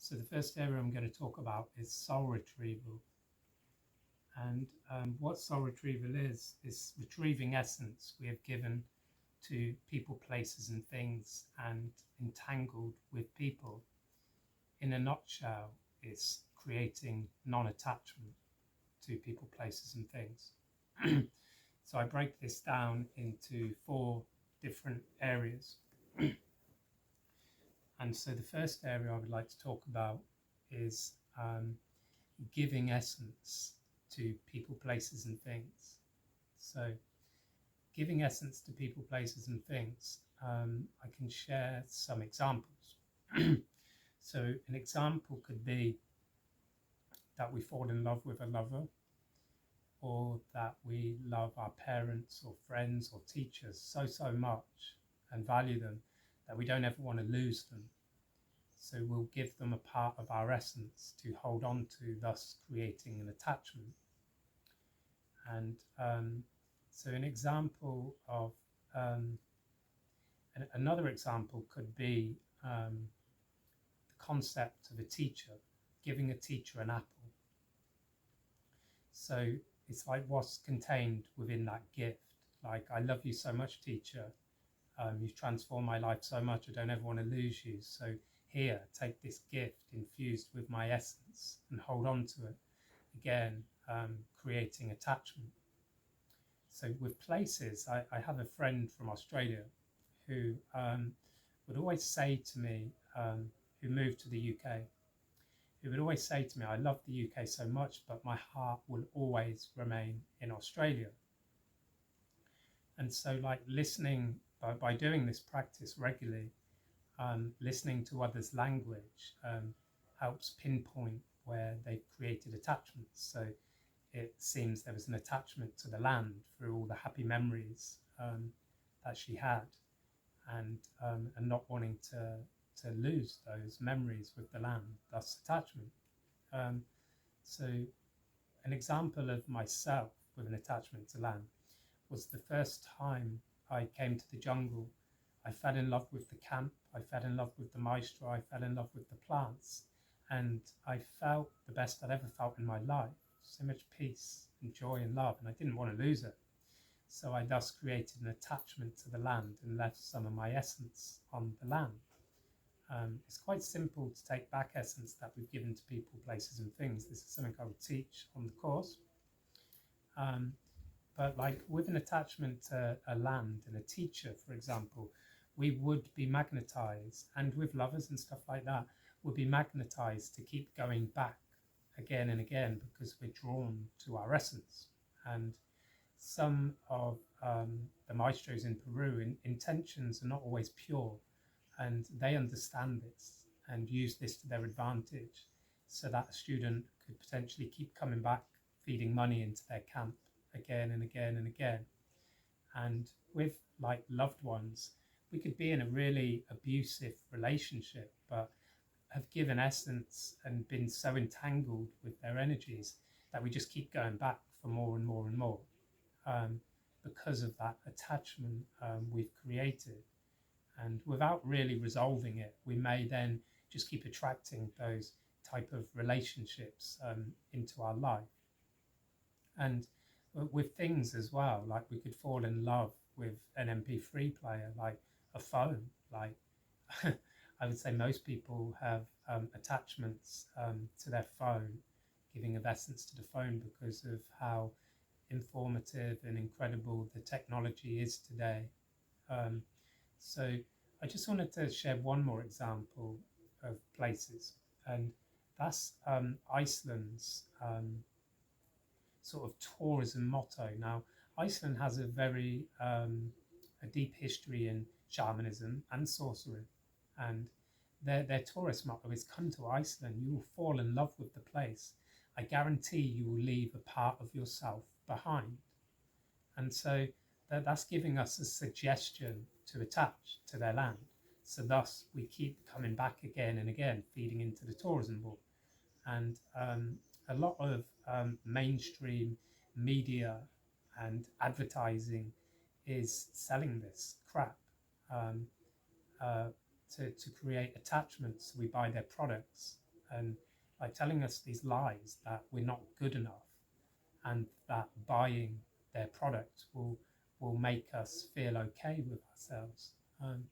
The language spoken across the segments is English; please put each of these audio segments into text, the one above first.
So the first area I'm going to talk about is soul retrieval. And what soul retrieval is retrieving essence we have given to people, places, and things, and entangled with people. In a nutshell, it's creating non-attachment to people, places, and things. So I break this down into 4 different areas. And so the first area I would like to talk about is giving essence to people, places, and things. So giving essence to people, places, and things, I can share some examples. So an example could be that we fall in love with a lover, or that we love our parents or friends or teachers so much and value them that we don't ever want to lose them. So we'll give them a part of our essence to hold on to, thus creating an attachment. And so an example of another example could be the concept of a teacher, giving a teacher an apple. So it's like what's contained within that gift. Like, I love you so much, teacher. You've transformed my life so much. I don't ever want to lose you. So here, take this gift infused with my essence and hold on to it. Again, creating attachment. So with places, I have a friend from Australia who would always say to me, who moved to the UK, who would always say to me, I love the UK so much, but my heart will always remain in Australia. And so like listening, by doing this practice regularly, listening to others' language helps pinpoint where they've created attachments. So it seems there was an attachment to the land through all the happy memories that she had, and not wanting to lose those memories with the land, thus attachment. So an example of myself with an attachment to land was the first time I came to the jungle. I fell in love with the camp, I fell in love with the maestro, I fell in love with the plants, and I felt the best I'd ever felt in my life. So much peace and joy and love, and I didn't want to lose it. So I thus created an attachment to the land and left some of my essence on the land. It's quite simple to take back essence that we've given to people, places, and things. This is something I would teach on the course. But like with an attachment to a land and a teacher, for example, we would be magnetized, and with lovers and stuff like that, would be magnetized to keep going back again and again because we're drawn to our essence. And some of the maestros in Peru, intentions are not always pure, and they understand this and use this to their advantage, so that a student could potentially keep coming back, feeding money into their camp again and again and again. And with like loved ones, we could be in a really abusive relationship, but have given essence and been so entangled with their energies that we just keep going back for more and more and more, because of that attachment we've created. And without really resolving it, we may then just keep attracting those type of relationships into our life. And with things as well, like we could fall in love with an MP3 player, like a phone. Like I would say most people have attachments to their phone, giving of essence to the phone because of how informative and incredible the technology is today. So I just wanted to share one more example of places, and that's Iceland's sort of tourism motto. Now, Iceland has a very a deep history in shamanism and sorcery, and their tourist motto is "Come to Iceland, you will fall in love with the place. I guarantee you will leave a part of yourself behind." And so that's giving us a suggestion to attach to their land. So thus we keep coming back again and again, feeding into the tourism board. And a lot of mainstream media and advertising is selling this crap to create attachments. We buy their products and like telling us these lies that we're not good enough, and that buying their product will make us feel okay with ourselves. Um,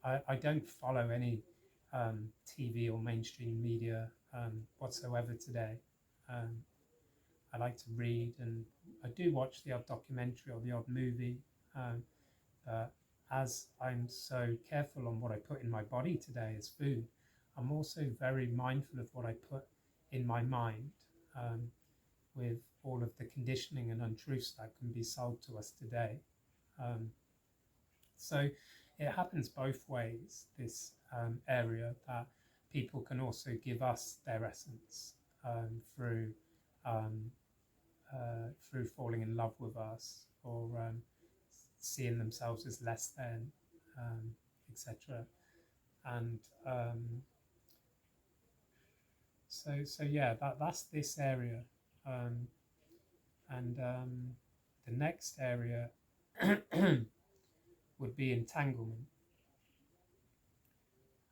I don't follow any TV or mainstream media whatsoever today. Um, I like to read, and I do watch the odd documentary or the odd movie. Um, but as I'm so careful on what I put in my body today as food, I'm also very mindful of what I put in my mind, with all of the conditioning and untruths that can be sold to us today. Um, so it happens both ways, this area that people can also give us their essence through um, through falling in love with us, or seeing themselves as less than, etc. And so yeah, that's this area. Um, and the next area would be entanglement.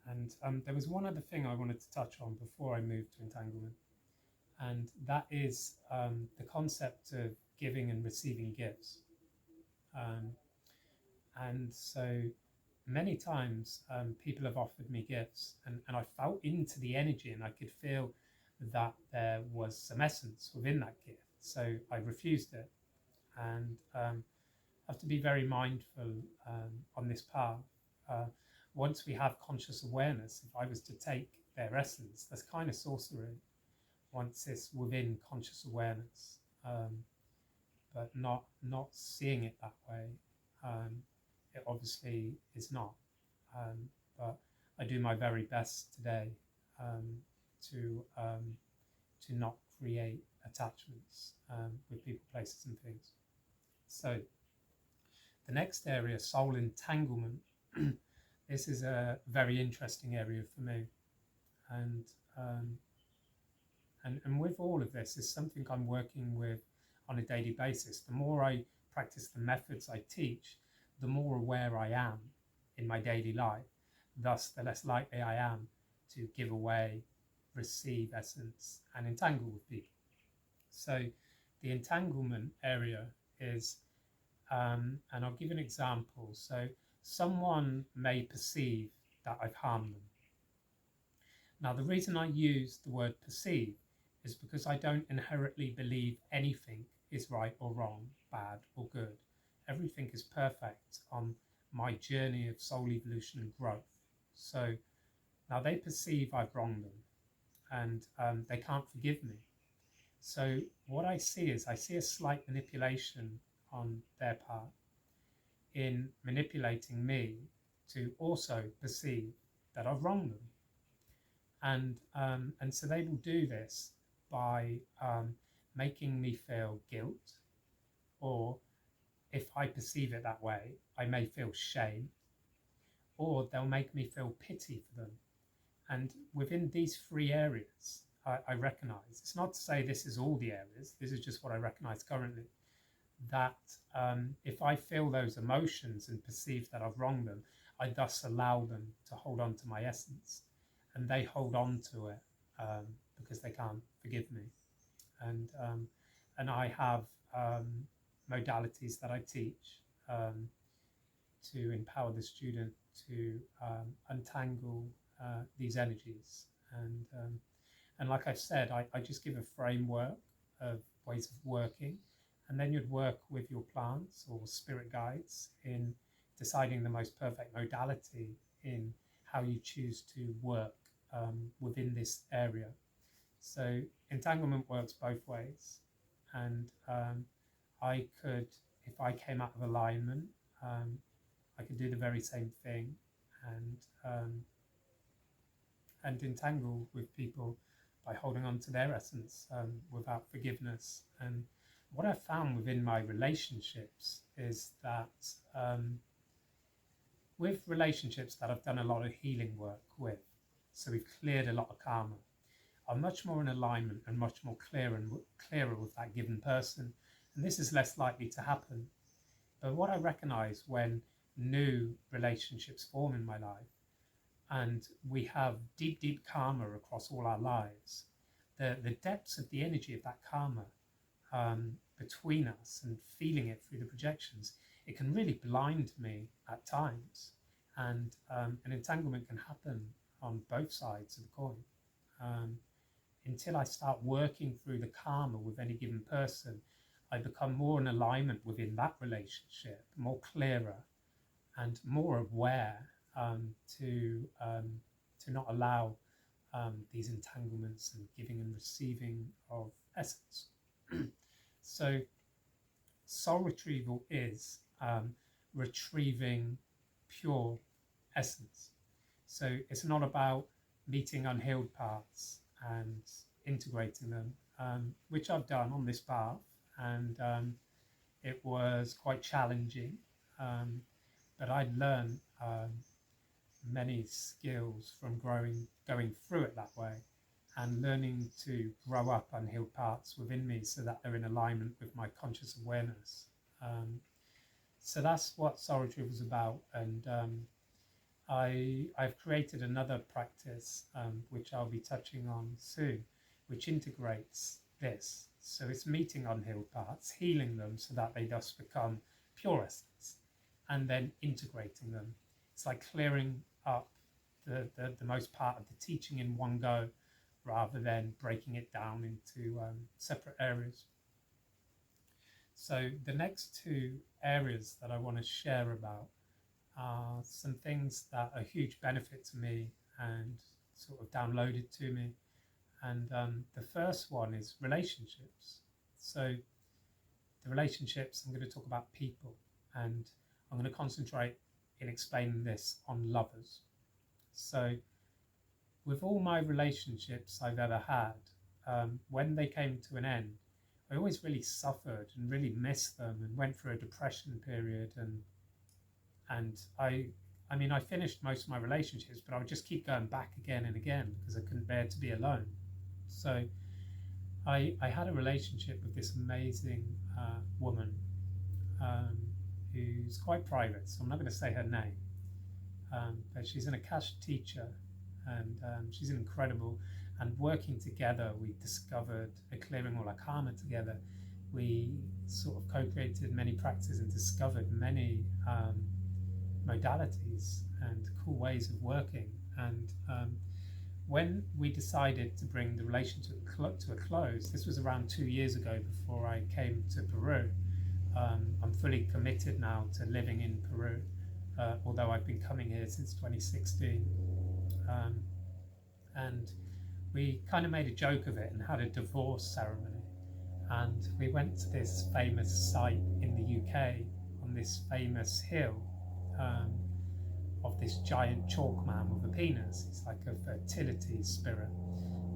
And there was one other thing I wanted to touch on before I moved to entanglement, and that is the concept of giving and receiving gifts. Um, and so many times people have offered me gifts, and I felt into the energy, and I could feel that there was some essence within that gift. So I refused it, and have to be very mindful on this path. Uh, Once we have conscious awareness, if I was to take their essence, that's kind of sorcery. Once it's within conscious awareness, but not seeing it that way, it obviously is not. But I do my very best today um, to to not create attachments with people, places, and things. So the next area, soul entanglement. This is a very interesting area for me, and um, and with all of this is something I'm working with on a daily basis. The more I practice the methods I teach, the more aware I am in my daily life. Thus, the less likely I am to give away, receive essence, and entangle with people. So, the entanglement area is, and I'll give an example. So, someone may perceive that I've harmed them. Now, the reason I use the word perceive is because I don't inherently believe anything is right or wrong, bad or good. Everything is perfect on my journey of soul evolution and growth. So now they perceive I've wronged them, and they can't forgive me. So what I see is I see a slight manipulation on their part in manipulating me to also perceive that I've wronged them. And so they will do this by making me feel guilt, or if I perceive it that way, I may feel shame, or they'll make me feel pity for them. And within these three areas, I recognize, it's not to say this is all the areas, this is just what I recognize currently, that if I feel those emotions and perceive that I've wronged them, I thus allow them to hold on to my essence, and they hold on to it because they can't forgive me. And I have modalities that I teach to empower the student to untangle these energies. And like I said, I just give a framework of ways of working, and then you'd work with your plants or spirit guides in deciding the most perfect modality in how you choose to work within this area. So entanglement works both ways, and I could, if I came out of alignment, um, I could do the very same thing, and and entangle with people by holding on to their essence without forgiveness. And what I've found within my relationships is that with relationships that I've done a lot of healing work with, so we've cleared a lot of karma, I'm much more in alignment and much more clearer with that given person. And this is less likely to happen. But what I recognize when new relationships form in my life, and we have deep, deep karma across all our lives. The depths of the energy of that karma between us and feeling it through the projections, it can really blind me at times. And an entanglement can happen on both sides of the coin. Um, until I start working through the karma with any given person, I become more in alignment within that relationship, more clearer and more aware to not allow these entanglements and giving and receiving of essence. So soul retrieval is retrieving pure essence. So it's not about meeting unhealed parts and integrating them, which I've done on this path, and it was quite challenging. Um, but I learned many skills from going through it that way, and learning to grow up unhealed parts within me so that they're in alignment with my conscious awareness. Um, so that's what soul retrieval is about, and I've created another practice which I'll be touching on soon, which integrates this. So it's meeting unhealed parts, healing them so that they thus become pure essence, and then integrating them. It's like clearing up the most part of the teaching in one go, rather than breaking it down into separate areas. So the next two areas that I want to share about are some things that are huge benefit to me and sort of downloaded to me. And the first one is relationships. So the relationships, I'm going to talk about people, and I'm going to concentrate in explaining this on lovers. So with all my relationships I've ever had, when they came to an end, I always really suffered and really missed them and went through a depression period. And I mean, I finished most of my relationships, but I would just keep going back again and again because I couldn't bear to be alone. So I had a relationship with this amazing woman um, who's quite private, so I'm not going to say her name, but she's an Akash teacher, and she's incredible. And working together, we discovered clearing all our karma together. We sort of co-created many practices and discovered many modalities and cool ways of working. And when we decided to bring the relationship to a close, this was around 2 years ago before I came to Peru. I'm fully committed now to living in Peru, although I've been coming here since 2016. And we kind of made a joke of it and had a divorce ceremony. And we went to this famous site in the UK on this famous hill um, of this giant chalk man with a penis. It's like a fertility spirit.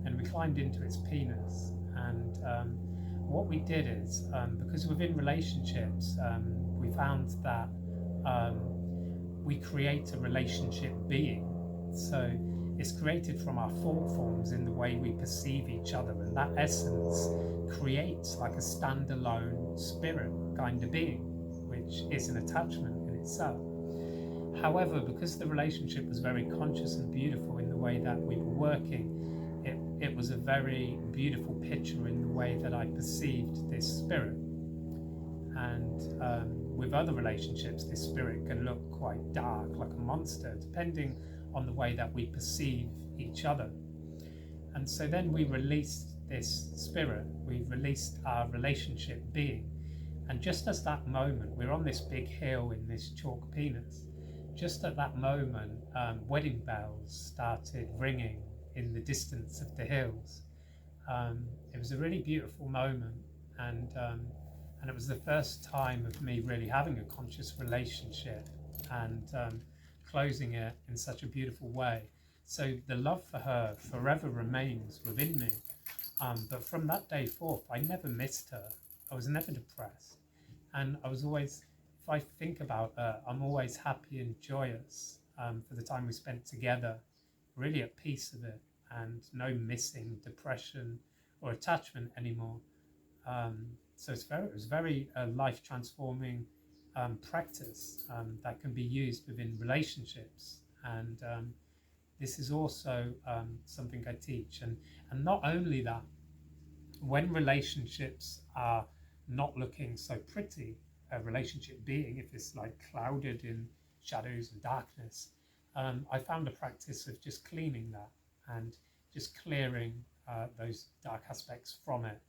And we climbed into its penis. And what we did is, because within relationships, we found that we create a relationship being. So it's created from our thought forms in the way we perceive each other, and that essence creates like a standalone spirit kind of being, which is an attachment in itself. However, because the relationship was very conscious and beautiful in the way that we were working, it was a very beautiful picture in the way that I perceived this spirit. And with other relationships, this spirit can look quite dark, like a monster, depending on the way that we perceive each other. And so then we released this spirit, we released our relationship being. And just as that moment, we're on this big hill in this chalk penis, just at that moment, wedding bells started ringing in the distance of the hills. It was a really beautiful moment, and it was the first time of me really having a conscious relationship and closing it in such a beautiful way. So the love for her forever remains within me. But from that day forth, I never missed her. I was never depressed. And I was always, if I think about her, I'm always happy and joyous for the time we spent together, really at peace with it, and no missing, depression, or attachment anymore. So it was very life transforming practice that can be used within relationships. And this is also something I teach. And not only that, when relationships are not looking so pretty, a relationship being, if it's like clouded in shadows and darkness, I found a practice of just cleaning that and just clearing those dark aspects from it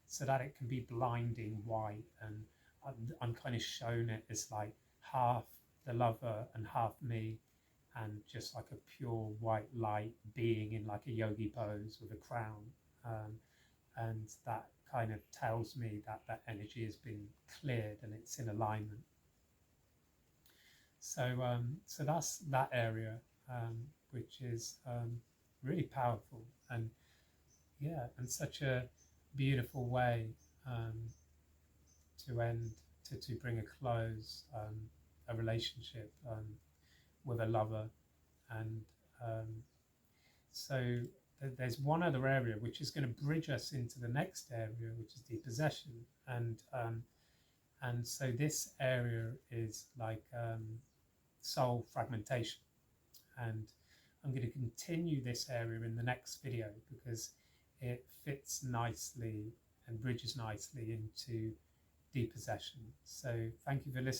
so that it can be blinding white. And I'm kind of shown it as like half the lover and half me, and just like a pure white light being in like a yogi pose with a crown. Um, and that kind of tells me that that energy has been cleared and it's in alignment. So that's that area, which is really powerful, and yeah, and such a beautiful way um, to end, to bring a close a relationship with a lover. And um, so there's one other area which is going to bridge us into the next area, which is depossession. And so this area is like soul fragmentation. And I'm going to continue this area in the next video because it fits nicely and bridges nicely into depossession. So thank you for listening.